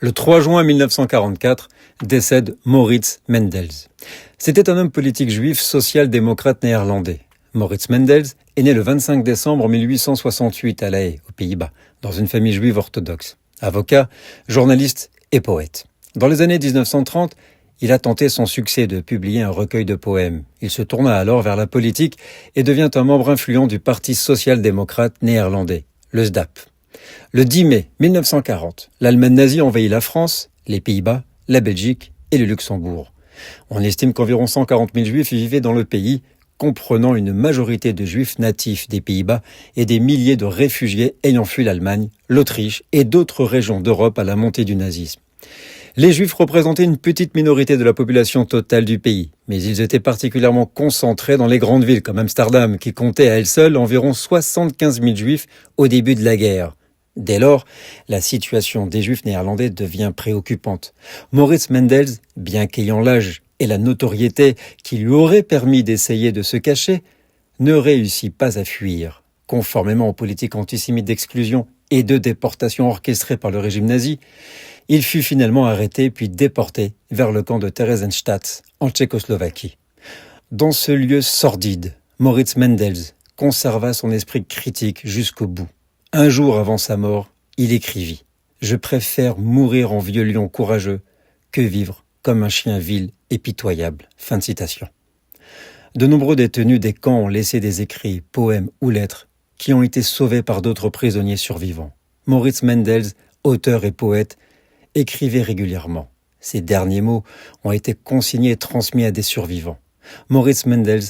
Le 3 juin 1944 décède Maurits Mendels. C'était un homme politique juif social-démocrate néerlandais. Maurits Mendels est né le 25 décembre 1868 à La Haye, aux Pays-Bas, dans une famille juive orthodoxe. Avocat, journaliste et poète. Dans les années 1930, il a tenté son succès de publier un recueil de poèmes. Il se tourna alors vers la politique et devient un membre influent du Parti social-démocrate néerlandais, le SDAP. Le 10 mai 1940, l'Allemagne nazie envahit la France, les Pays-Bas, la Belgique et le Luxembourg. On estime qu'environ 140 000 juifs vivaient dans le pays, comprenant une majorité de juifs natifs des Pays-Bas et des milliers de réfugiés ayant fui l'Allemagne, l'Autriche et d'autres régions d'Europe à la montée du nazisme. Les Juifs représentaient une petite minorité de la population totale du pays, mais ils étaient particulièrement concentrés dans les grandes villes comme Amsterdam, qui comptait à elle seule environ 75 000 Juifs au début de la guerre. Dès lors, la situation des Juifs néerlandais devient préoccupante. Maurits Mendels, bien qu'ayant l'âge et la notoriété qui lui auraient permis d'essayer de se cacher, ne réussit pas à fuir. Conformément aux politiques antisémites d'exclusion et de déportation orchestrées par le régime nazi, il fut finalement arrêté puis déporté vers le camp de Theresienstadt, en Tchécoslovaquie. Dans ce lieu sordide, Maurits Mendels conserva son esprit critique jusqu'au bout. Un jour avant sa mort, il écrivit « Je préfère mourir en vieux lion courageux que vivre comme un chien vil et pitoyable. » Fin de citation. De nombreux détenus des camps ont laissé des écrits, poèmes ou lettres qui ont été sauvés par d'autres prisonniers survivants. Maurits Mendels, auteur et poète, écrivait régulièrement. Ces derniers mots ont été consignés et transmis à des survivants. Maurits Mendels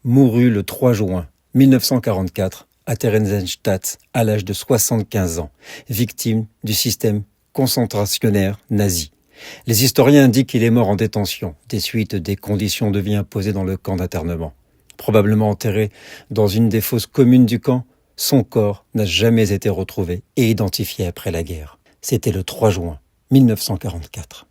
mourut le 3 juin 1944 à Theresienstadt à l'âge de 75 ans, victime du système concentrationnaire nazi. Les historiens indiquent qu'il est mort en détention, des suites des conditions de vie imposées dans le camp d'internement. Probablement enterré dans une des fosses communes du camp, son corps n'a jamais été retrouvé et identifié après la guerre. C'était le 3 juin 1944.